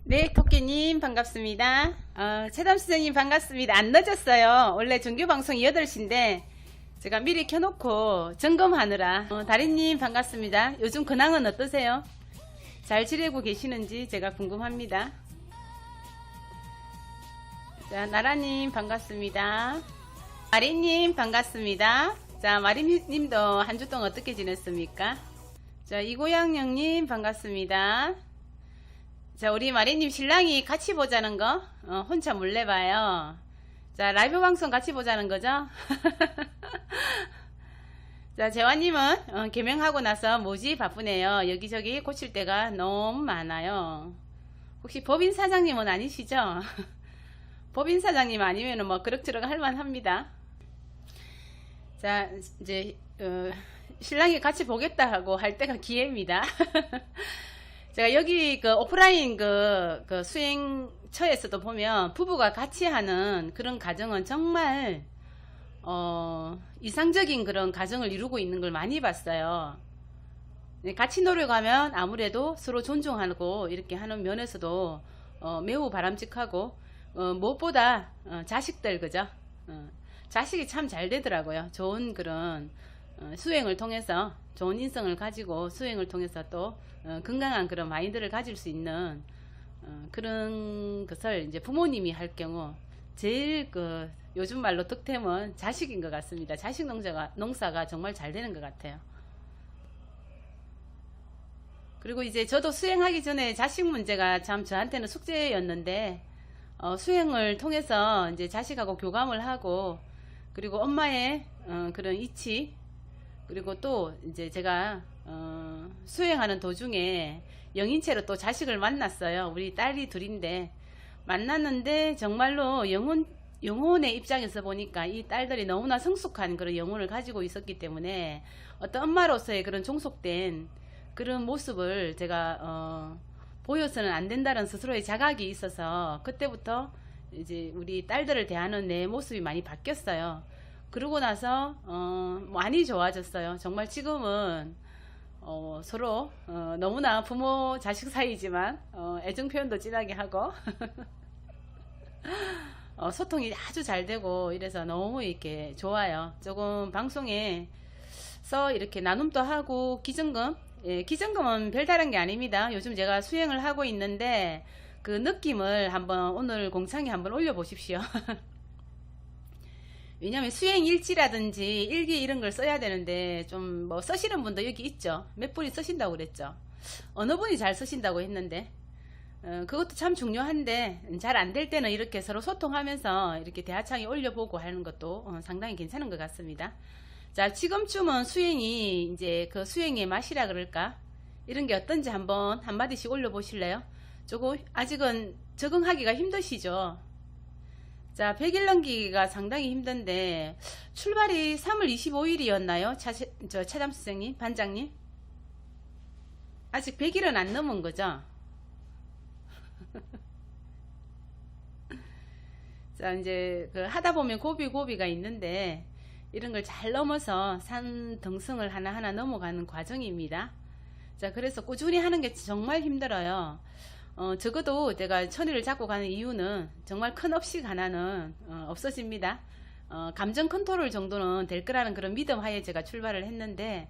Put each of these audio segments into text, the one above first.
네, 토끼님 반갑습니다. 최담 선생님 반갑습니다. 안 늦었어요. 원래 정규 방송이 8시인데 제가 미리 켜놓고 점검하느라. 다리님 반갑습니다. 요즘 근황은 어떠세요? 잘 지내고 계시는지 제가 궁금합니다. 자, 나라님 반갑습니다. 마리님 반갑습니다. 자, 마리님도 한 주 동안 어떻게 지냈습니까? 자, 이고양영님 반갑습니다. 자, 우리 마리님 신랑이 같이 보자는 거 혼자 몰래 봐요. 자, 라이브 방송 같이 보자는 거죠? 자, 재환님은 개명하고 나서 뭐지 바쁘네요. 여기저기 고칠 데가 너무 많아요. 혹시 법인 사장님은 아니시죠? 법인 사장님 아니면 뭐 그럭저럭 할만합니다. 자, 이제 신랑이 같이 보겠다 하고 할 때가 기회입니다. 제가 여기 그 오프라인 그 수행처에서도 보면 부부가 같이 하는 그런 가정은 정말 이상적인 그런 가정을 이루고 있는 걸 많이 봤어요. 같이 노력하면 아무래도 서로 존중하고 이렇게 하는 면에서도 매우 바람직하고 무엇보다 자식들 그죠? 자식이 참 잘 되더라고요. 좋은 그런 수행을 통해서 좋은 인성을 가지고 수행을 통해서 또 건강한 그런 마인드를 가질 수 있는 그런 것을 이제 부모님이 할 경우 제일 그 요즘 말로 득템은 자식인 것 같습니다. 자식 농사가 정말 잘 되는 것 같아요. 그리고 이제 저도 수행하기 전에 자식 문제가 참 저한테는 숙제였는데 수행을 통해서 이제 자식하고 교감을 하고 그리고 엄마의 그런 이치 그리고 또 이제 제가 수행하는 도중에 영인체로 또 자식을 만났어요. 우리 딸이 둘인데 만났는데 정말로 영혼의 입장에서 보니까 이 딸들이 너무나 성숙한 그런 영혼을 가지고 있었기 때문에 어떤 엄마로서의 그런 종속된 그런 모습을 제가 보여서는 안 된다는 스스로의 자각이 있어서 그때부터 이제 우리 딸들을 대하는 내 모습이 많이 바뀌었어요. 그러고 나서 많이 좋아졌어요. 정말 지금은 서로 너무나 부모 자식 사이지만 애정 표현도 진하게 하고 소통이 아주 잘 되고 이래서 너무 이렇게 좋아요. 조금 방송에서 이렇게 나눔도 하고 기증금 기증금은 별다른 게 아닙니다. 요즘 제가 수행을 하고 있는데 그 느낌을 한번 오늘 공창에 한번 올려보십시오. 왜냐면 수행 일지라든지 일기 이런 걸 써야 되는데 좀 뭐 쓰시는 분도 여기 있죠. 몇 분이 쓰신다고 그랬죠. 어느 분이 잘 쓰신다고 했는데 그것도 참 중요한데 잘 안 될 때는 이렇게 서로 소통하면서 이렇게 대화창에 올려보고 하는 것도 상당히 괜찮은 것 같습니다. 자, 지금쯤은 수행이 이제 그 수행의 맛이라 그럴까 이런 게 어떤지 한번 한마디씩 올려보실래요? 조금 아직은 적응하기가 힘드시죠? 자, 100일 넘기기가 상당히 힘든데 출발이 3월 25일이었나요? 차담 선생님, 반장님? 아직 100일은 안 넘은 거죠? 자, 이제 그 하다 보면 고비가 있는데 이런 걸 잘 넘어서 산 등성을 하나하나 넘어가는 과정입니다. 자, 그래서 꾸준히 하는 게 정말 힘들어요. 적어도 내가 천일을 잡고 가는 이유는 정말 큰 업식 하나는 없어집니다. 감정 컨트롤 정도는 될 거라는 그런 믿음 하에 제가 출발을 했는데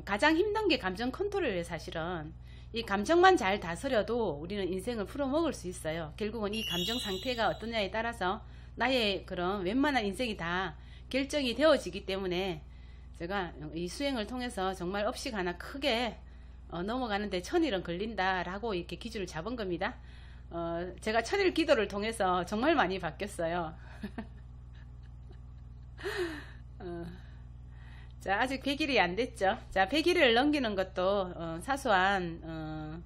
가장 힘든 게 감정 컨트롤이에요. 사실은 이 감정만 잘 다스려도 우리는 인생을 풀어먹을 수 있어요. 결국은 이 감정 상태가 어떠냐에 따라서 나의 그런 웬만한 인생이 다 결정이 되어지기 때문에 제가 이 수행을 통해서 정말 업식 하나 크게 넘어가는데 1000일은 걸린다라고 이렇게 기준을 잡은 겁니다. 제가 1000일 기도를 통해서 정말 많이 바뀌었어요. 자, 아직 100일이 안 됐죠. 자, 100일을 넘기는 것도 사소한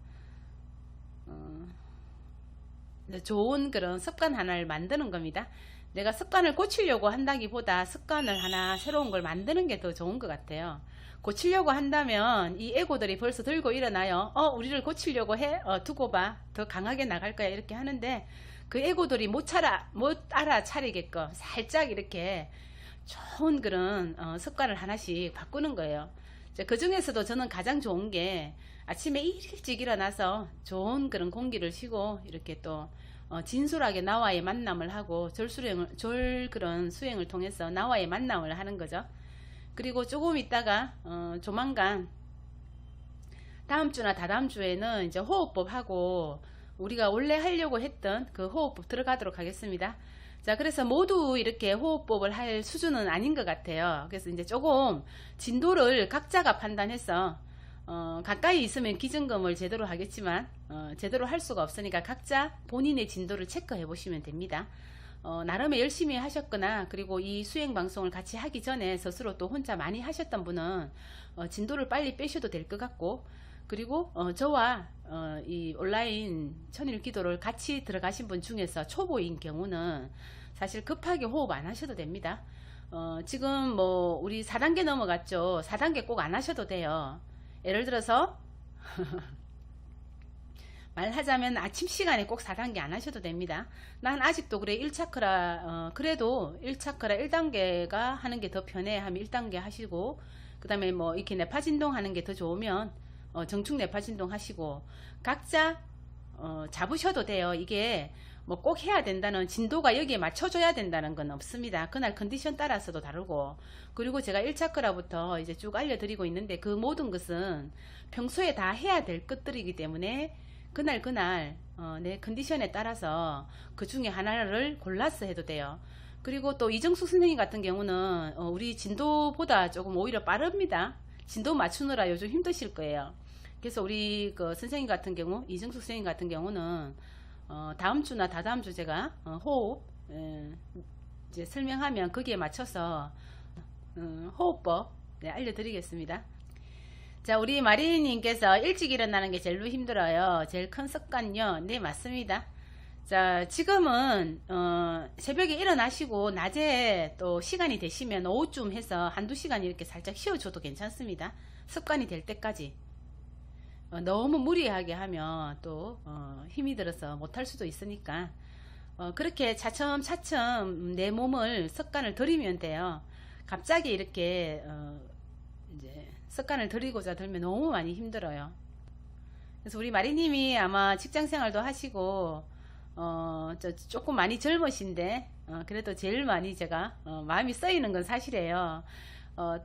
좋은 그런 습관 하나를 만드는 겁니다. 내가 습관을 고치려고 한다기보다 습관을 하나 새로운 걸 만드는 게 더 좋은 것 같아요. 고치려고 한다면 이 에고들이 벌써 들고 일어나요. 우리를 고치려고 해? 두고 봐. 더 강하게 나갈 거야. 이렇게 하는데 그 에고들이 못 알아차리게끔 살짝 이렇게 좋은 그런 습관을 하나씩 바꾸는 거예요. 그 중에서도 저는 가장 좋은 게 아침에 일찍 일어나서 좋은 그런 공기를 쉬고 이렇게 또 진솔하게 나와의 만남을 하고 그런 수행을 통해서 나와의 만남을 하는 거죠. 그리고 조금 있다가 조만간 다음 주나 다다음 주에는 이제 호흡법 하고 우리가 원래 하려고 했던 그 호흡법 들어가도록 하겠습니다. 자, 그래서 모두 이렇게 호흡법을 할 수준은 아닌 것 같아요. 그래서 이제 조금 진도를 각자가 판단해서 가까이 있으면 기증금을 제대로 하겠지만 제대로 할 수가 없으니까 각자 본인의 진도를 체크해 보시면 됩니다. 나름의 열심히 하셨거나 그리고 이 수행 방송을 같이 하기 전에 스스로 또 혼자 많이 하셨던 분은 진도를 빨리 빼셔도 될 것 같고, 그리고 저와 이 온라인 천일 기도를 같이 들어가신 분 중에서 초보인 경우는 사실 급하게 호흡 안 하셔도 됩니다. 지금 뭐 우리 4단계 넘어갔죠. 4단계 꼭 안 하셔도 돼요. 예를 들어서 말하자면 아침 시간에 꼭 4단계 안 하셔도 됩니다. 난 아직도 그래 1차크라 그래도 1차크라 1단계가 하는 게 더 편해 하면 1단계 하시고, 그 다음에 뭐 이렇게 뇌파진동 하는 게 더 좋으면 정축 뇌파진동 하시고 각자 잡으셔도 돼요. 이게 뭐 꼭 해야 된다는 진도가 여기에 맞춰줘야 된다는 건 없습니다. 그날 컨디션 따라서도 다르고, 그리고 제가 1차크라부터 이제 쭉 알려드리고 있는데 그 모든 것은 평소에 다 해야 될 것들이기 때문에 그날 내 컨디션에 따라서 그 중에 하나를 골라서 해도 돼요. 그리고 또 이정숙 선생님 같은 경우는 우리 진도보다 조금 오히려 빠릅니다. 진도 맞추느라 요즘 힘드실 거예요. 그래서 우리 그 선생님 같은 경우, 이정숙 선생님 같은 경우는 다음 주나 다다음 주 제가 호흡 이제 설명하면 거기에 맞춰서 호흡법 알려드리겠습니다. 자, 우리 마리님께서 일찍 일어나는 게 제일 힘들어요. 제일 큰 습관요. 네, 맞습니다. 자, 지금은 새벽에 일어나시고 낮에 또 시간이 되시면 오후쯤 해서 한두 시간 이렇게 살짝 쉬어줘도 괜찮습니다. 습관이 될 때까지. 너무 무리하게 하면 또 힘이 들어서 못할 수도 있으니까 그렇게 차츰차츰 내 몸을 습관을 들이면 돼요. 갑자기 이렇게 이제 습관을 들이고자 들면 너무 많이 힘들어요. 그래서 우리 마리님이 아마 직장생활도 하시고 조금 많이 젊으신데 그래도 제일 많이 제가 마음이 쓰이는 건 사실이에요.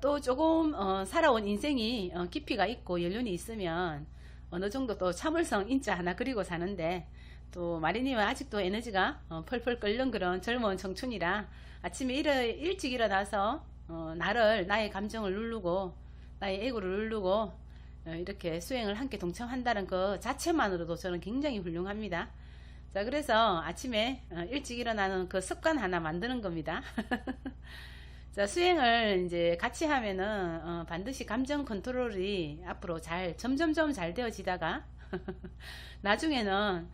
또 조금 살아온 인생이 깊이가 있고 연륜이 있으면 어느 정도 또 참을성 인자 하나 그리고 사는데, 또 마리님은 아직도 에너지가 펄펄 끓는 그런 젊은 청춘이라 아침에 일찍 일어나서 나의 감정을 누르고 나의 에고를 누르고 이렇게 수행을 함께 동참한다는 그 자체만으로도 저는 굉장히 훌륭합니다. 자, 그래서 아침에 일찍 일어나는 그 습관 하나 만드는 겁니다. 자, 수행을 이제 같이 하면은 반드시 감정 컨트롤이 앞으로 점점점 잘 되어지다가 나중에는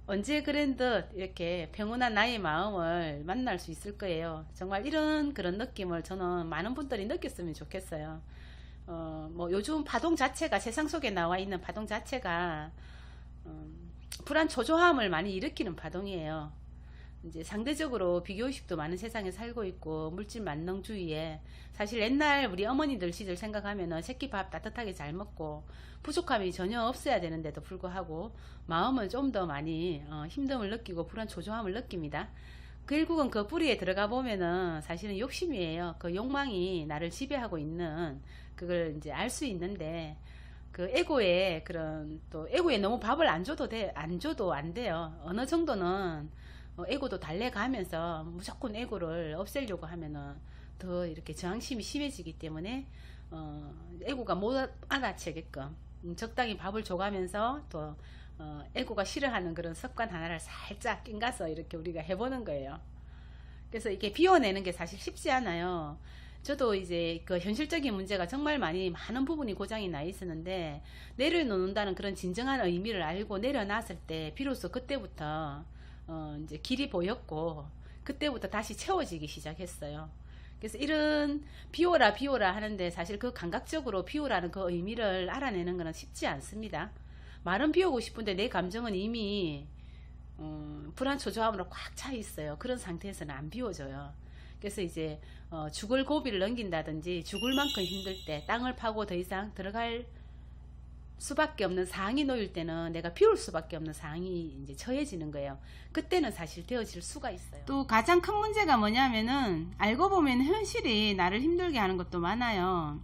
언제 그런 듯 이렇게 평온한 나의 마음을 만날 수 있을 거예요. 정말 이런 그런 느낌을 저는 많은 분들이 느꼈으면 좋겠어요. 뭐 요즘 파동 자체가, 세상 속에 나와 있는 파동 자체가 불안 초조함을 많이 일으키는 파동이에요. 이제 상대적으로 비교의식도 많은 세상에 살고 있고 물질 만능주의에, 사실 옛날 우리 어머니들 시절 생각하면은 새끼밥 따뜻하게 잘 먹고 부족함이 전혀 없어야 되는데도 불구하고 마음은 좀 더 많이 힘듦을 느끼고 불안 초조함을 느낍니다. 결국은 그 뿌리에 들어가 보면은 사실은 욕심이에요. 그 욕망이 나를 지배하고 있는 그걸 이제 알 수 있는데, 그 에고에 또 에고에 너무 밥을 안 줘도 안 돼요. 어느 정도는 에고도 달래가면서 무조건 에고를 없애려고 하면은 더 이렇게 저항심이 심해지기 때문에 에고가 못 알아채게끔 적당히 밥을 줘가면서 또 에고가 싫어하는 그런 습관 하나를 살짝 낑가서 이렇게 우리가 해보는 거예요. 그래서 이게 비워내는 게 사실 쉽지 않아요. 저도 이제 그 현실적인 문제가 정말 많은 부분이 고장이 나 있었는데, 내려놓는다는 그런 진정한 의미를 알고 내려놨을 때 비로소 그때부터 이제 길이 보였고, 그때부터 다시 채워지기 시작했어요. 그래서 이런 비워라 하는데 사실 그 감각적으로 비우라는 그 의미를 알아내는 것은 쉽지 않습니다. 말은 비우고 싶은데 내 감정은 이미 불안 초조함으로 꽉 차 있어요. 그런 상태에서는 안 비워져요. 그래서 이제 죽을 고비를 넘긴다든지 죽을 만큼 힘들 때 땅을 파고 더 이상 들어갈 수밖에 없는 상황이 놓일 때는 내가 비울 수밖에 없는 상황이 이제 처해지는 거예요. 그때는 사실 되어질 수가 있어요. 또 가장 큰 문제가 뭐냐면은 알고 보면 현실이 나를 힘들게 하는 것도 많아요.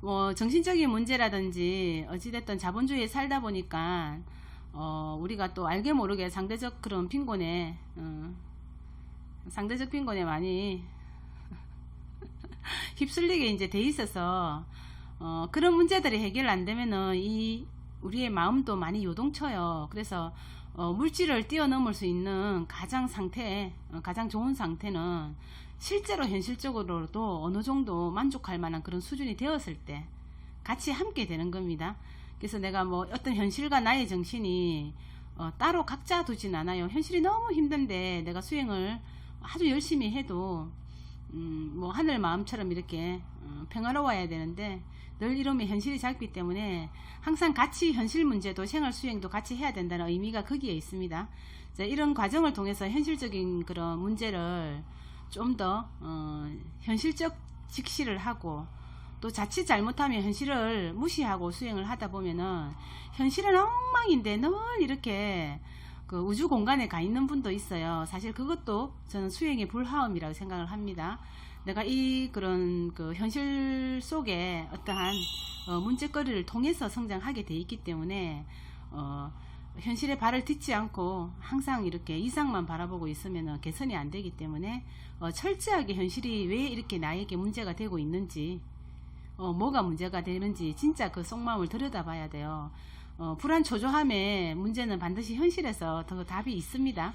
뭐 정신적인 문제라든지 어찌됐든 자본주의에 살다 보니까 우리가 또 알게 모르게 상대적 그런 빈곤에 많이 휩쓸리게 이제 돼 있어서 그런 문제들이 해결 안 되면은 우리의 마음도 많이 요동쳐요. 그래서 물질을 뛰어넘을 수 있는 가장 좋은 상태는 실제로 현실적으로도 어느 정도 만족할 만한 그런 수준이 되었을 때 같이 함께 되는 겁니다. 그래서 내가 뭐 어떤 현실과 나의 정신이 따로 각자 두진 않아요. 현실이 너무 힘든데 내가 수행을 아주 열심히 해도 뭐 하늘 마음처럼 이렇게 평화로워야 되는데 늘 이러면 현실이 작기 때문에 항상 같이 현실 문제도 생활 수행도 같이 해야 된다는 의미가 거기에 있습니다. 자, 이런 과정을 통해서 현실적인 그런 문제를 좀 더 현실적 직시를 하고 또 자칫 잘못하면 현실을 무시하고 수행을 하다 보면은 현실은 엉망인데 늘 이렇게 그 우주 공간에 가 있는 분도 있어요. 사실 그것도 저는 수행의 불화음이라고 생각을 합니다. 내가 그런 그 현실 속에 어떠한 문제거리를 통해서 성장하게 돼 있기 때문에 현실에 발을 딛지 않고 항상 이렇게 이상만 바라보고 있으면 개선이 안 되기 때문에 철저하게 현실이 왜 이렇게 나에게 문제가 되고 있는지 뭐가 문제가 되는지 진짜 그 속마음을 들여다봐야 돼요. 불안 초조함의 문제는 반드시 현실에서 더 답이 있습니다.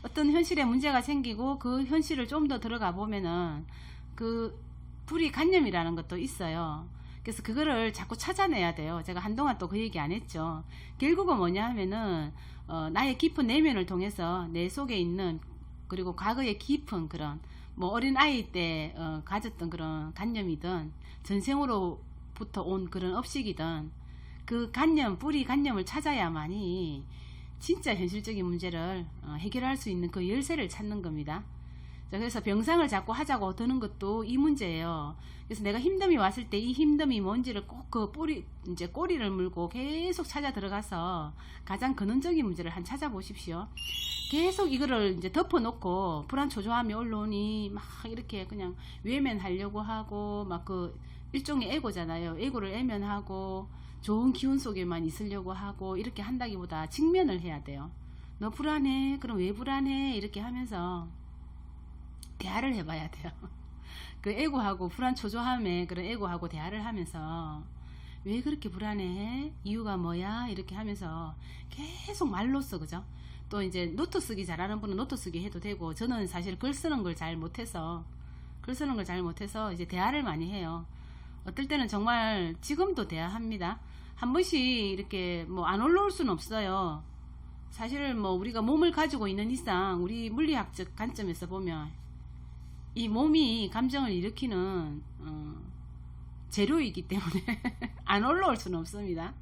어떤 현실에 문제가 생기고 그 현실을 좀 더 들어가 보면은 그 불이관념이라는 것도 있어요. 그래서 그거를 자꾸 찾아내야 돼요. 제가 한동안 또 그 얘기 안 했죠. 결국은 뭐냐 하면은 나의 깊은 내면을 통해서 내 속에 있는 그리고 과거의 깊은 그런 뭐 어린 아이 때 가졌던 그런 관념이든 전생으로부터 온 그런 업식이든 그 뿌리 관념을 찾아야만이 진짜 현실적인 문제를 해결할 수 있는 그 열쇠를 찾는 겁니다. 자, 그래서 병상을 자꾸 하자고 드는 것도 이 문제예요. 그래서 내가 힘듦이 왔을 때 이 힘듦이 뭔지를 꼭 그 꼬리를 물고 계속 찾아 들어가서 가장 근원적인 문제를 찾아보십시오. 계속 이거를 이제 덮어놓고 불안 초조함이 올라오니 막 이렇게 그냥 외면하려고 하고 막 그 일종의 에고잖아요. 에고를 외면하고 좋은 기운 속에만 있으려고 하고 이렇게 한다기보다 직면을 해야 돼요. 너 불안해? 그럼 왜 불안해? 이렇게 하면서 대화를 해봐야 돼요. 그 에고하고 불안 초조함에 그런 에고하고 대화를 하면서 왜 그렇게 불안해? 이유가 뭐야? 이렇게 하면서 계속 말로써 그죠? 또 이제 노트 쓰기 잘하는 분은 노트 쓰기 해도 되고 저는 사실 글 쓰는 걸 잘 못해서 이제 대화를 많이 해요. 어떨 때는 정말 지금도 대화합니다. 한 번씩 이렇게 뭐 안 올라올 수는 없어요. 사실 뭐 우리가 몸을 가지고 있는 이상 우리 물리학적 관점에서 보면 이 몸이 감정을 일으키는 재료이기 때문에 안 올라올 수는 없습니다.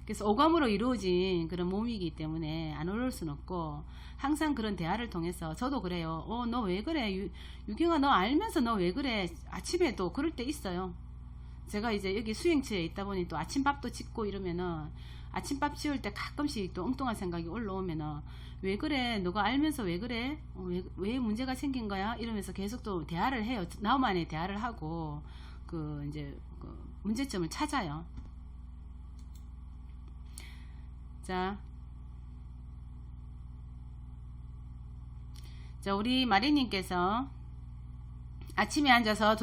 그래서 오감으로 이루어진 그런 몸이기 때문에 안 올라올 수는 없고 항상 그런 대화를 통해서 저도 그래요. 너 왜 그래? 유경아 너 알면서 너 왜 그래? 아침에도 그럴 때 있어요. 제가 이제 여기 수행처에 있다 보니 또 아침밥도 짓고 이러면은 아침밥 지을 때 가끔씩 또 엉뚱한 생각이 올라오면은 왜 그래? 너가 알면서 왜 그래? 왜 문제가 생긴 거야? 이러면서 계속 또 대화를 해요. 나만의 대화를 하고 그 이제 그 문제점을 찾아요. 자, 우리 마리님께서 아침에 앉아서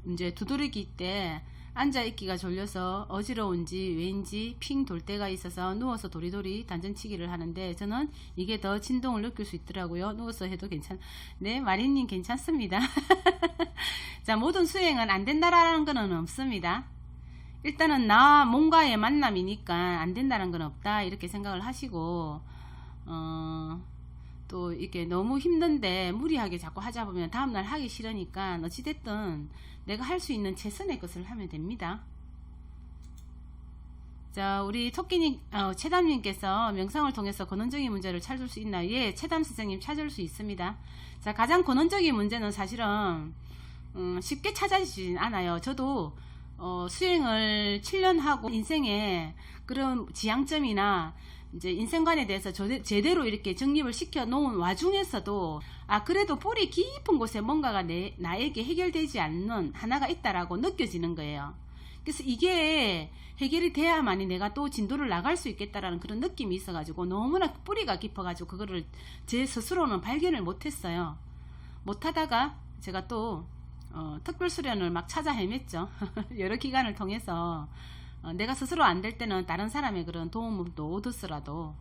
이제 두드리기 때 앉아있기가 졸려서 어지러운지 왠지 핑 돌 때가 있어서 누워서 도리도리 단전치기를 하는데 저는 이게 더 진동을 느낄 수 있더라고요. 누워서 해도 네, 마리님 괜찮습니다. 자, 모든 수행은 안 된다라는 건 없습니다. 일단은 나와 몸과의 만남이니까 안 된다는 건 없다 이렇게 생각을 하시고 또 이렇게 너무 힘든데 무리하게 자꾸 하자 보면 다음날 하기 싫으니까 어찌됐든 내가 할 수 있는 최선의 것을 하면 됩니다. 자, 우리 토끼님, 채담님께서 명상을 통해서 근원적인 문제를 찾을 수 있나요? 예, 채담 선생님 찾을 수 있습니다. 자, 가장 근원적인 문제는 사실은 쉽게 찾아지진 않아요. 저도 수행을 7년 하고 인생에 그런 지향점이나 이제 인생관에 대해서 제대로 이렇게 정립을 시켜 놓은 와중에서도 그래도 뿌리 깊은 곳에 뭔가가 나에게 해결되지 않는 하나가 있다라고 느껴지는 거예요. 그래서 이게 해결이 돼야만이 내가 또 진도를 나갈 수 있겠다라는 그런 느낌이 있어가지고 너무나 뿌리가 깊어가지고 그거를 제 스스로는 발견을 못했어요. 못하다가 제가 또 특별수련을 막 찾아 헤맸죠. 여러 기간을 통해서 내가 스스로 안 될 때는 다른 사람의 그런 도움을 또 얻었으라도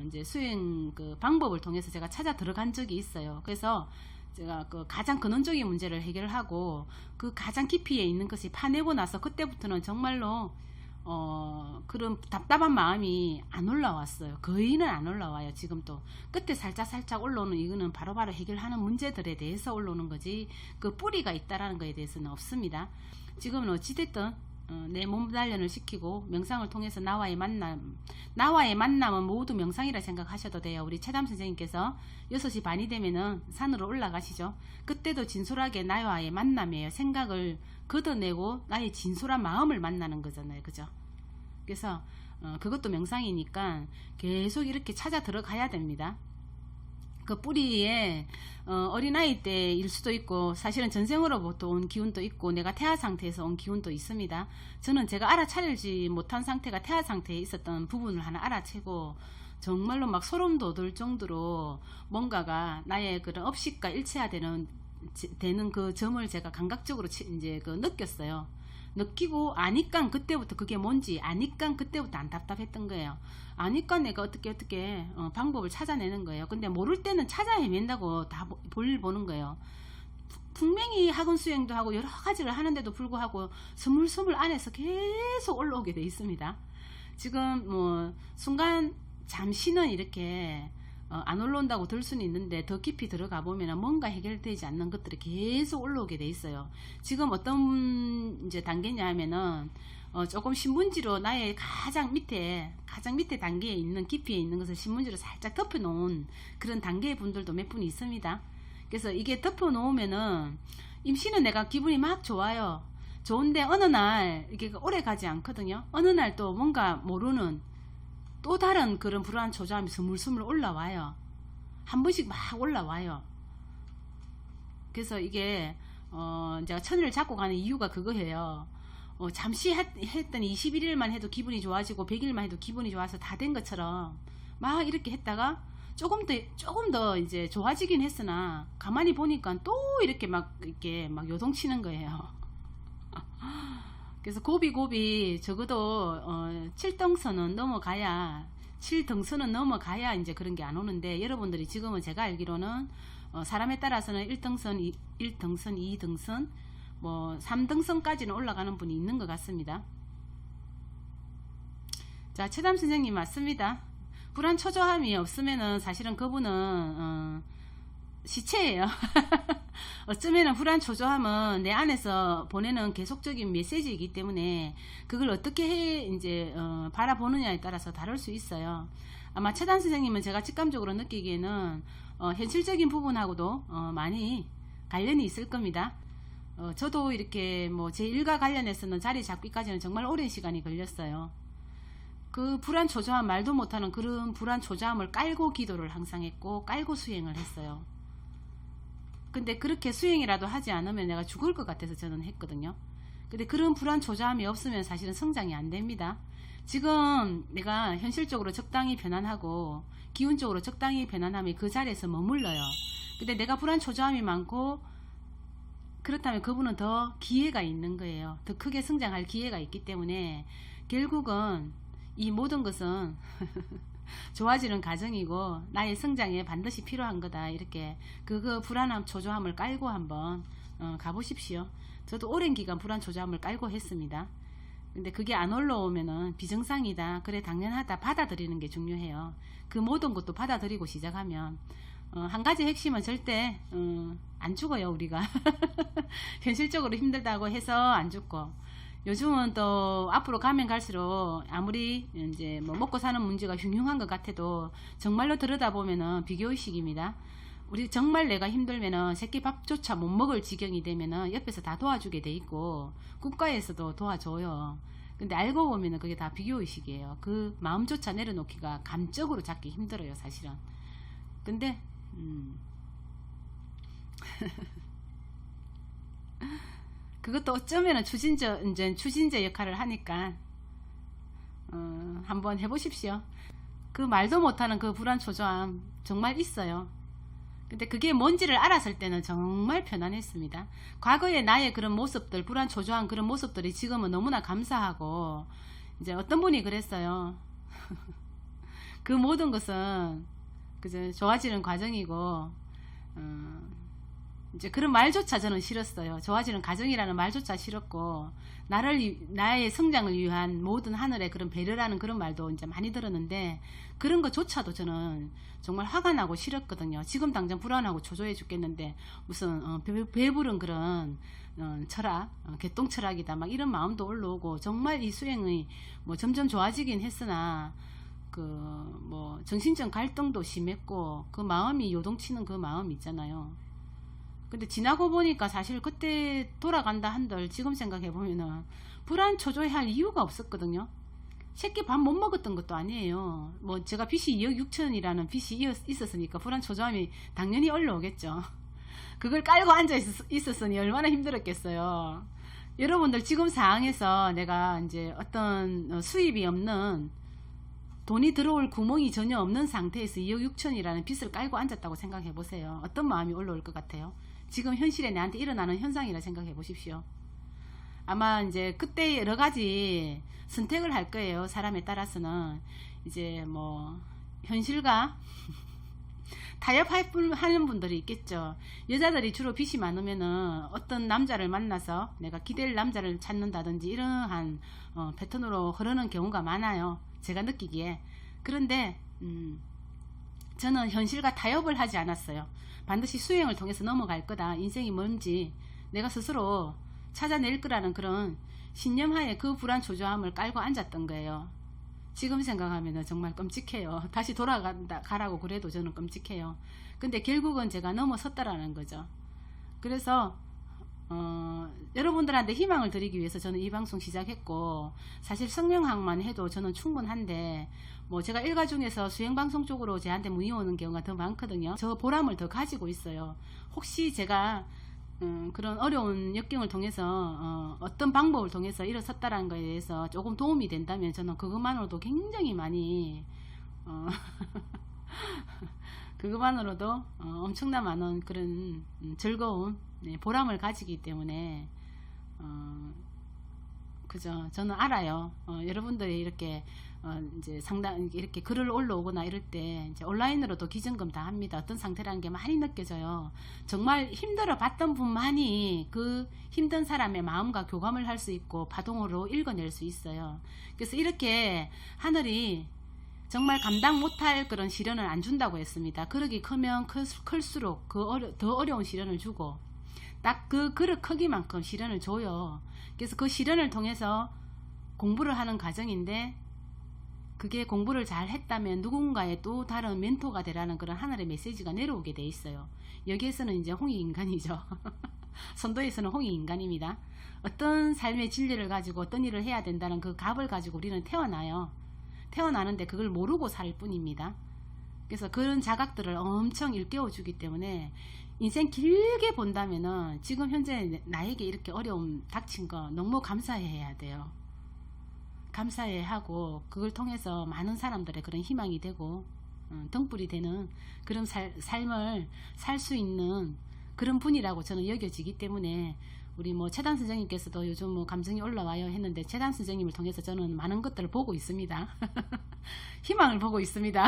이제 수행 그 방법을 통해서 제가 찾아 들어간 적이 있어요. 그래서 제가 그 가장 근원적인 문제를 해결하고 그 가장 깊이에 있는 것이 파내고 나서 그때부터는 정말로 그런 답답한 마음이 안 올라왔어요. 거의는 안 올라와요. 지금도 끝에 살짝 올라오는 이거는 바로바로 해결하는 문제들에 대해서 올라오는 거지 그 뿌리가 있다라는 거에 대해서는 없습니다. 지금은 어찌됐든 내 몸 단련을 시키고 명상을 통해서 나와의 만남은 모두 명상이라 생각하셔도 돼요. 우리 최담 선생님께서 6시 반이 되면은 산으로 올라가시죠. 그때도 진솔하게 나와의 만남이에요. 생각을 걷어내고 나의 진솔한 마음을 만나는 거잖아요. 그죠? 그래서 그것도 명상이니까 계속 이렇게 찾아 들어가야 됩니다. 그 뿌리에 어린아이 때일 수도 있고 사실은 전생으로부터 온 기운도 있고 내가 태아 상태에서 온 기운도 있습니다. 저는 제가 알아차리지 못한 상태가 태아 상태에 있었던 부분을 하나 알아채고 정말로 막 소름 돋을 정도로 뭔가가 나의 그런 업식과 일체화되는 그 점을 제가 감각적으로 이제 느꼈어요. 느끼고 아니까 그때부터 그게 뭔지 아니까 그때부터 안 답답했던 거예요. 아니까 내가 어떻게 방법을 찾아내는 거예요. 근데 모를 때는 찾아 헤맨다고 다 보는 거예요. 분명히 학원 수행도 하고 여러 가지를 하는데도 불구하고 스물스물 안에서 계속 올라오게 돼 있습니다. 지금 뭐 순간 잠시는 이렇게 안 올라온다고 들 수는 있는데 더 깊이 들어가 보면 뭔가 해결되지 않는 것들이 계속 올라오게 돼 있어요. 지금 어떤 이제 단계냐 하면은 조금 신문지로 나의 가장 밑에 단계에 있는 깊이에 있는 것을 신문지로 살짝 덮어 놓은 그런 단계의 분들도 몇 분 있습니다. 그래서 이게 덮어 놓으면은 임시는 내가 기분이 막 좋아요. 좋은데 어느 날 이게 오래 가지 않거든요. 어느 날 또 뭔가 모르는 또 다른 그런 불안 조짐이 스물스물 올라와요. 한 번씩 막 올라와요. 그래서 이게 제가 천일을 잡고 가는 이유가 그거예요. 잠시 했더니 21일만 해도 기분이 좋아지고 100일만 해도 기분이 좋아서 다 된 것처럼 막 이렇게 했다가 조금 더 이제 좋아지긴 했으나 가만히 보니까 또 이렇게 막 요동치는 거예요. 그래서 고비 적어도 7등선은 넘어가야 이제 그런 게 안 오는데 여러분들이 지금은 제가 알기로는 사람에 따라서는 1등선, 2등선, 뭐 3등선까지는 올라가는 분이 있는 것 같습니다. 자, 최담 선생님 맞습니다. 불안 초조함이 없으면은 사실은 그분은 시체예요. 어쩌면은 불안 초조함은 내 안에서 보내는 계속적인 메시지이기 때문에 그걸 어떻게 이제 바라보느냐에 따라서 다를 수 있어요. 아마 최단 선생님은 제가 직감적으로 느끼기에는 현실적인 부분하고도 많이 관련이 있을 겁니다. 저도 이렇게 뭐 제 일과 관련해서는 자리 잡기까지는 정말 오랜 시간이 걸렸어요. 그 불안 초조함, 말도 못하는 그런 불안 초조함을 깔고 기도를 항상 했고 깔고 수행을 했어요. 근데 그렇게 수행이라도 하지 않으면 내가 죽을 것 같아서 저는 했거든요. 근데 그런 불안 초조함이 없으면 사실은 성장이 안 됩니다. 지금 내가 현실적으로 적당히 편안하고 기운적으로 적당히 편안함이 그 자리에서 머물러요. 근데 내가 불안 초조함이 많고 그렇다면 그분은 더 기회가 있는 거예요. 더 크게 성장할 기회가 있기 때문에 결국은 이 모든 것은 좋아지는 과정이고 나의 성장에 반드시 필요한 거다. 이렇게 그 불안함 초조함을 깔고 한번 가보십시오. 저도 오랜 기간 불안 초조함을 깔고 했습니다. 근데 그게 안 올라오면은 비정상이다, 그래 당연하다 받아들이는 게 중요해요. 그 모든 것도 받아들이고 시작하면 한 가지 핵심은 절대 안 죽어요. 우리가 현실적으로 힘들다고 해서 안 죽고, 요즘은 또 앞으로 가면 갈수록 아무리 이제 뭐 먹고 사는 문제가 흉흉한 것 같아도 정말로 들여다보면은 비교의식입니다. 우리 정말 내가 힘들면은 새끼 밥조차 못 먹을 지경이 되면은 옆에서 다 도와주게 돼 있고 국가에서도 도와줘요. 근데 알고 보면은 그게 다 비교의식이에요. 그 마음조차 내려놓기가 감적으로 잡기 힘들어요, 사실은. 근데 그것도 어쩌면은 추진제 역할을 하니까 한번 해보십시오. 그 말도 못하는 그 불안 초조함 정말 있어요. 근데 그게 뭔지를 알았을 때는 정말 편안했습니다. 과거의 나의 그런 모습들, 불안 초조한 그런 모습들이 지금은 너무나 감사하고, 이제 어떤 분이 그랬어요. 그 모든 것은 그저 좋아지는 과정이고, 이제 그런 말조차 저는 싫었어요. 좋아지는 과정이라는 말조차 싫었고, 나의 성장을 위한 모든 하늘의 그런 배려라는 그런 말도 이제 많이 들었는데, 그런 것조차도 저는 정말 화가 나고 싫었거든요. 지금 당장 불안하고 초조해 죽겠는데 무슨 배부른 그런 철학, 개똥 철학이다 막 이런 마음도 올라오고, 정말 이 수행이 뭐 점점 좋아지긴 했으나 그 뭐 정신적 갈등도 심했고, 그 마음이 요동치는 그 마음 있잖아요. 근데 지나고 보니까 사실 그때 돌아간다 한들 지금 생각해 보면은 불안 초조해 할 이유가 없었거든요. 새끼 밥 못 먹었던 것도 아니에요. 뭐 제가 빚이 2억 6천이라는 빚이 있었으니까 불안 초조함이 당연히 올라오겠죠. 그걸 깔고 앉아 있었으니 얼마나 힘들었겠어요. 여러분들 지금 상황에서 내가 이제 어떤 수입이 없는, 돈이 들어올 구멍이 전혀 없는 상태에서 2억 6천이라는 빚을 깔고 앉았다고 생각해 보세요. 어떤 마음이 올라올 것 같아요? 지금 현실에 내한테 일어나는 현상이라 생각해 보십시오. 아마 이제 그때 여러 가지 선택을 할 거예요. 사람에 따라서는 이제 뭐 현실과 타협하는 분들이 있겠죠. 여자들이 주로 빚이 많으면은 어떤 남자를 만나서 내가 기댈 남자를 찾는다든지 이러한 패턴으로 흐르는 경우가 많아요. 제가 느끼기에. 그런데 저는 현실과 타협을 하지 않았어요. 반드시 수행을 통해서 넘어갈 거다. 인생이 뭔지 내가 스스로 찾아낼 거라는 그런 신념하에 그 불안 초조함을 깔고 앉았던 거예요. 지금 생각하면 정말 끔찍해요. 다시 가라고 그래도 저는 끔찍해요. 근데 결국은 제가 넘어섰다라는 거죠. 그래서 여러분들한테 희망을 드리기 위해서 저는 이 방송 시작했고, 사실 성명학만 해도 저는 충분한데 뭐 제가 일가 중에서 수행방송 쪽으로 저한테 문의 오는 경우가 더 많거든요. 저 보람을 더 가지고 있어요. 혹시 제가 그런 어려운 역경을 통해서 어떤 방법을 통해서 일어섰다라는 거에 대해서 조금 도움이 된다면 저는 그것만으로도 굉장히 많이 그것만으로도 엄청난 많은 그런 즐거움, 보람을 가지기 때문에 그죠. 저는 알아요. 여러분들이 이렇게 이제 상당 이렇게 글을 올라오거나 이럴 때 이제 온라인으로도 기증금 다 합니다. 어떤 상태라는 게 많이 느껴져요. 정말 힘들어 봤던 분만이 그 힘든 사람의 마음과 교감을 할 수 있고 파동으로 읽어낼 수 있어요. 그래서 이렇게 하늘이 정말 감당 못할 그런 시련을 안 준다고 했습니다. 그릇이 크면 클수록 더 어려운 시련을 주고, 딱 그 그릇 크기만큼 시련을 줘요. 그래서 그 시련을 통해서 공부를 하는 과정인데, 그게 공부를 잘 했다면 누군가의 또 다른 멘토가 되라는 그런 하늘의 메시지가 내려오게 돼 있어요. 여기에서는 이제 홍익인간이죠. 선도에서는 홍익인간입니다. 어떤 삶의 진리를 가지고 어떤 일을 해야 된다는 그 값을 가지고 우리는 태어나요. 태어나는데 그걸 모르고 살 뿐입니다. 그래서 그런 자각들을 엄청 일깨워 주기 때문에 인생 길게 본다면은 지금 현재 나에게 이렇게 어려움 닥친 거 너무 감사해야 돼요. 감사해 하고, 그걸 통해서 많은 사람들의 그런 희망이 되고 등불이 되는 그런 삶을 살 수 있는 그런 분이라고 저는 여겨지기 때문에, 우리 뭐 최단 선생님께서도 요즘 뭐 감정이 올라와요 했는데, 최단 선생님을 통해서 저는 많은 것들을 보고 있습니다. 희망을 보고 있습니다.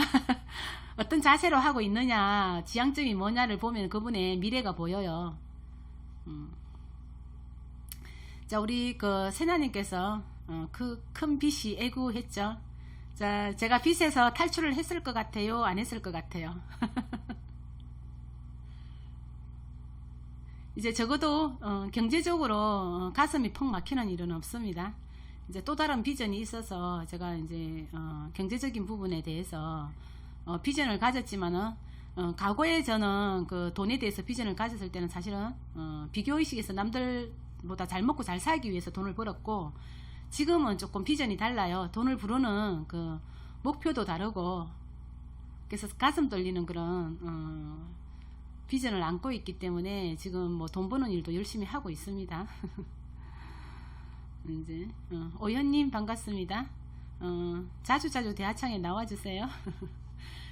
어떤 자세로 하고 있느냐, 지향점이 뭐냐를 보면 그분의 미래가 보여요. 자, 우리 그 세나님께서 그 큰 빚이 애구했죠. 자, 제가 빚에서 탈출을 했을 것 같아요, 안 했을 것 같아요? 이제 적어도 경제적으로 가슴이 펑 막히는 일은 없습니다. 이제 또 다른 비전이 있어서 제가 이제 경제적인 부분에 대해서 비전을 가졌지만은 과거에 저는 그 돈에 대해서 비전을 가졌을 때는 사실은 비교의식에서 남들보다 잘 먹고 잘 살기 위해서 돈을 벌었고, 지금은 조금 비전이 달라요. 돈을 부르는 그 목표도 다르고, 그래서 가슴 떨리는 그런 비전을 안고 있기 때문에 지금 뭐 돈 버는 일도 열심히 하고 있습니다. 이제 오현님 반갑습니다. 자주자주 대하창에 나와주세요.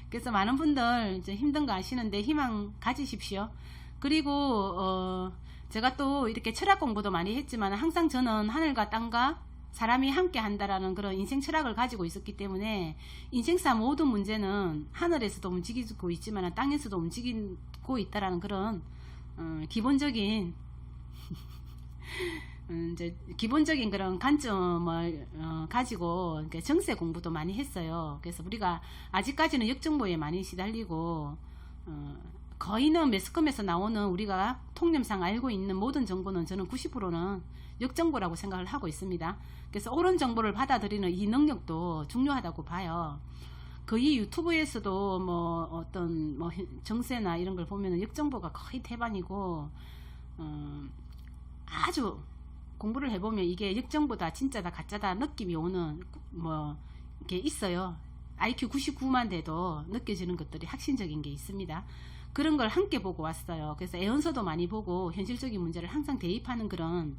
그래서 많은 분들 이제 힘든 거 아시는데 희망 가지십시오. 그리고 제가 또 이렇게 철학 공부도 많이 했지만 항상 저는 하늘과 땅과 사람이 함께 한다라는 그런 인생 철학을 가지고 있었기 때문에 인생사 모든 문제는 하늘에서도 움직이고 있지만 땅에서도 움직이고 있다라는 그런 기본적인 이제 기본적인 그런 관점을 가지고 정세 공부도 많이 했어요. 그래서 우리가 아직까지는 역정보에 많이 시달리고 거의는 매스컴에서 나오는 우리가 통념상 알고 있는 모든 정보는 저는 90%는 역정보라고 생각을 하고 있습니다. 그래서 옳은 정보를 받아들이는 이 능력도 중요하다고 봐요. 거의 유튜브에서도 뭐 어떤 뭐 정세나 이런 걸 보면은 역정보가 거의 태반이고 아주 공부를 해보면 이게 역정보다 진짜다 가짜다 느낌이 오는 뭐 게 있어요. IQ 99만 돼도 느껴지는 것들이 핵심적인 게 있습니다. 그런 걸 함께 보고 왔어요. 그래서 애언서도 많이 보고 현실적인 문제를 항상 대입하는 그런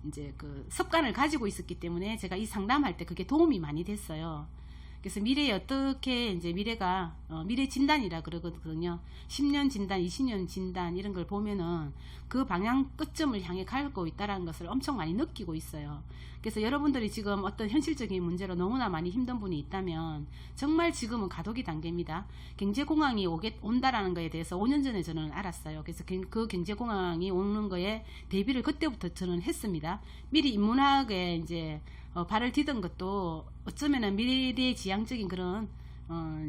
이제 그 습관을 가지고 있었기 때문에 제가 이 상담할 때 그게 도움이 많이 됐어요. 그래서 미래에 어떻게 이제 미래가 미래 진단이라 그러거든요. 10년 진단, 20년 진단 이런 걸 보면은 그 방향 끝점을 향해 가고 있다는 것을 엄청 많이 느끼고 있어요. 그래서 여러분들이 지금 어떤 현실적인 문제로 너무나 많이 힘든 분이 있다면 정말 지금은 가독이 단계입니다. 경제공황이 온다라는 거에 대해서 5년 전에 저는 알았어요. 그래서 그 경제공황이 오는 거에 대비를 그때부터 저는 했습니다. 미리 인문학에 이제 발을 디딘 것도 어쩌면은 미래지향적인 그런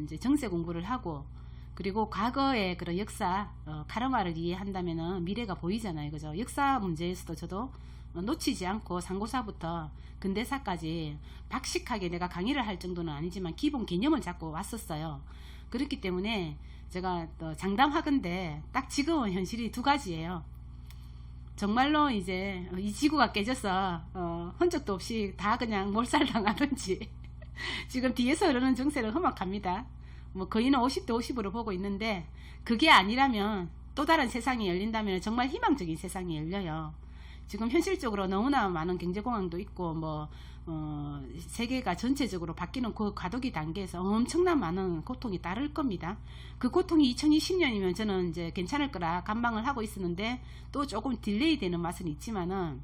이제 정세 공부를 하고, 그리고 과거의 그런 역사 카르마를 이해한다면은 미래가 보이잖아요. 그죠? 역사 문제에서도 저도 놓치지 않고 상고사부터 근대사까지 박식하게 내가 강의를 할 정도는 아니지만 기본 개념을 잡고 왔었어요. 그렇기 때문에 제가 또 장담하건대 딱 지금은 현실이 두 가지예요. 정말로 이제 이 지구가 깨져서 흔적도 없이 다 그냥 몰살당하든지 지금 뒤에서 흐르는 정세는 험악합니다. 뭐 거의는 50대 50으로 보고 있는데, 그게 아니라면 또 다른 세상이 열린다면 정말 희망적인 세상이 열려요. 지금 현실적으로 너무나 많은 경제공황도 있고 뭐 세계가 전체적으로 바뀌는 그 과도기 단계에서 엄청난 많은 고통이 따를 겁니다. 그 고통이 2020년이면 저는 이제 괜찮을 거라 감방을 하고 있었는데 또 조금 딜레이 되는 맛은 있지만은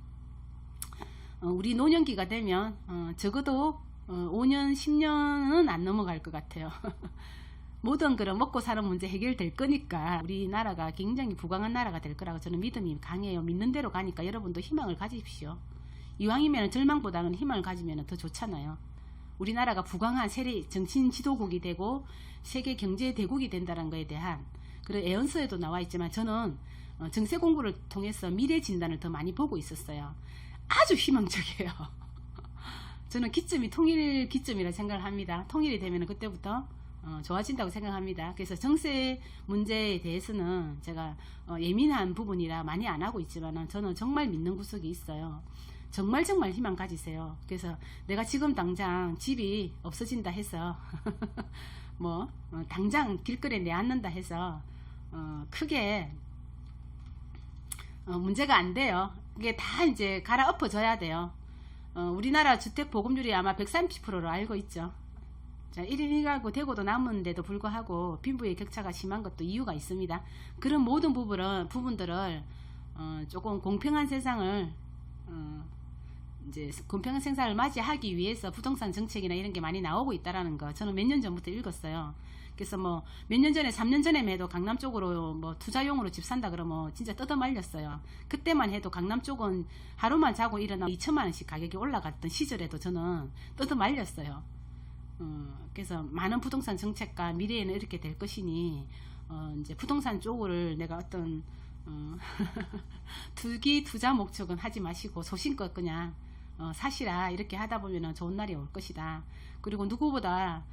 우리 노년기가 되면 적어도 5년 10년은 안 넘어갈 것 같아요. 모든 그런 먹고 사는 문제 해결될 거니까 우리나라가 굉장히 부강한 나라가 될 거라고 저는 믿음이 강해요. 믿는 대로 가니까 여러분도 희망을 가지십시오. 이왕이면 절망보다는 희망을 가지면 더 좋잖아요. 우리나라가 부강한 세계 정신 지도국이 되고 세계 경제 대국이 된다는 것에 대한 그런 애언서에도 나와 있지만 저는 정세 공부를 통해서 미래 진단을 더 많이 보고 있었어요. 아주 희망적이에요. 저는 기점이 통일 기점이라 생각을 합니다. 통일이 되면 그때부터 좋아진다고 생각합니다. 그래서 정세 문제에 대해서는 제가 예민한 부분이라 많이 안 하고 있지만 저는 정말 믿는 구석이 있어요. 정말 희망 가지세요. 그래서 내가 지금 당장 집이 없어진다 해서 뭐 당장 길거리에 내앉는다 해서 크게 문제가 안 돼요. 이게 다 이제 갈아엎어져야 돼요. 우리나라 주택 보급률이 아마 130%로 알고 있죠. 자, 1인 1가구 되고도 남은데도 불구하고 빈부의 격차가 심한 것도 이유가 있습니다. 그런 모든 부분들을 조금 공평한 세상을 이제 공평한 세상을 맞이하기 위해서 부동산 정책이나 이런 게 많이 나오고 있다라는 거 저는 몇 년 전부터 읽었어요. 그래서 뭐 몇 년 전에 3년 전에만 해도 강남 쪽으로 뭐 투자용으로 집 산다 그러면 진짜 뜯어말렸어요. 그때만 해도 강남 쪽은 하루만 자고 일어나 2천만 원씩 가격이 올라갔던 시절에도 저는 뜯어말렸어요. 그래서 많은 부동산 정책과 미래에는 이렇게 될 것이니 이제 부동산 쪽을 내가 어떤 투기 투자 목적은 하지 마시고 소신껏 그냥 사시라 이렇게 하다 보면 좋은 날이 올 것이다. 그리고 누구보다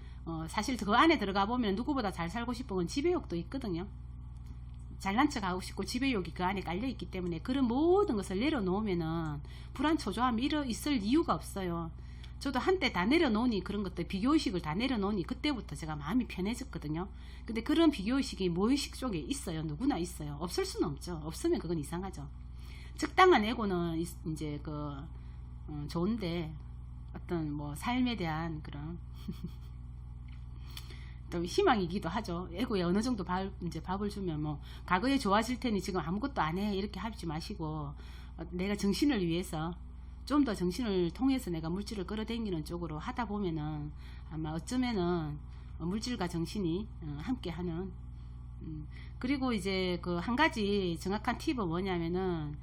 사실 그 안에 들어가 보면 누구보다 잘 살고 싶은 건 지배욕도 있거든요. 잘난 척 하고 싶고 지배욕이 그 안에 깔려 있기 때문에 그런 모든 것을 내려놓으면은 불안 초조함이 있을 이유가 없어요. 저도 한때 다 내려놓으니 그런 것들 비교의식을 다 내려놓으니 그때부터 제가 마음이 편해졌거든요. 근데 그런 비교의식이 무의식 쪽에 있어요. 누구나 있어요. 없을 수는 없죠. 없으면 그건 이상하죠. 적당한 에고는 이제 좋은데 어떤 뭐 삶에 대한 그런 또 희망이기도 하죠. 에고에 어느 정도 이제 밥을 주면 뭐 과거에 좋아질 테니 지금 아무것도 안 해 이렇게 하지 마시고 내가 정신을 위해서 좀 더 정신을 통해서 내가 물질을 끌어당기는 쪽으로 하다 보면은 아마 어쩌면은 물질과 정신이 함께하는 그리고 이제 그 한 가지 정확한 팁은 뭐냐면은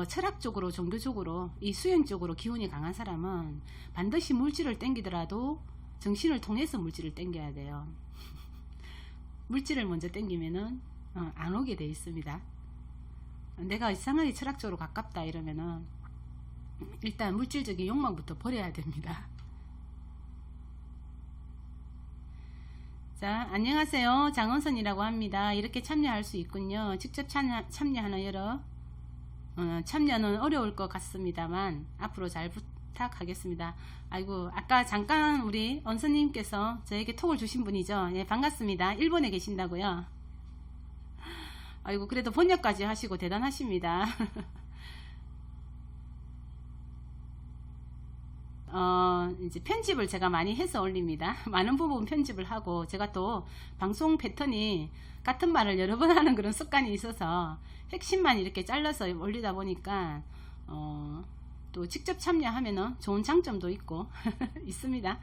철학적으로 종교적으로 이 수행적으로 기운이 강한 사람은 반드시 물질을 땡기더라도 정신을 통해서 물질을 땡겨야 돼요. 물질을 먼저 땡기면은 안 오게 돼 있습니다. 내가 이상하게 철학적으로 가깝다 이러면은 일단 물질적인 욕망부터 버려야 됩니다. 자, 안녕하세요. 장원선이라고 합니다. 이렇게 참여할 수 있군요. 직접 참여하는 여러 참여는 어려울 것 같습니다만 앞으로 잘 부탁하겠습니다. 아이고, 아까 잠깐 우리 원선님께서 저에게 톡을 주신 분이죠. 예, 반갑습니다. 일본에 계신다고요. 아이고, 그래도 번역까지 하시고 대단하십니다. 이제 편집을 제가 많이 해서 올립니다. 많은 부분 편집을 하고 제가 또 방송 패턴이 같은 말을 여러 번 하는 그런 습관이 있어서 핵심만 이렇게 잘라서 올리다 보니까 또 직접 참여하면은 좋은 장점도 있고 있습니다.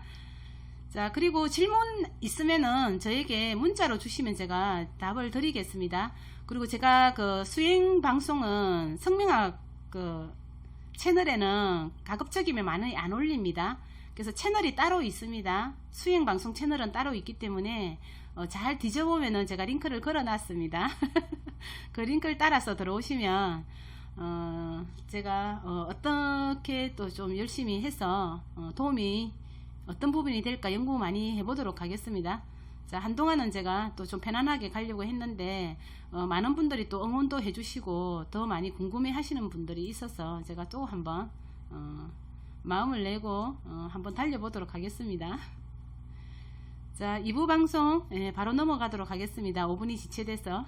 자, 그리고 질문 있으면은 저에게 문자로 주시면 제가 답을 드리겠습니다. 그리고 제가 그 수행 방송은 성명학 채널에는 가급적이면 많이 안 올립니다. 그래서 채널이 따로 있습니다. 수행 방송 채널은 따로 있기 때문에 잘 뒤져보면은 제가 링크를 걸어 놨습니다. 그 링크를 따라서 들어오시면 제가 어떻게 또 좀 열심히 해서 도움이 어떤 부분이 될까 연구 많이 해보도록 하겠습니다. 자, 한동안은 제가 또 좀 편안하게 가려고 했는데 많은 분들이 또 응원도 해주시고 더 많이 궁금해 하시는 분들이 있어서 제가 또 한번 마음을 내고 한번 달려보도록 하겠습니다. 자, 2부 방송 바로 넘어가도록 하겠습니다. 5분이 지체돼서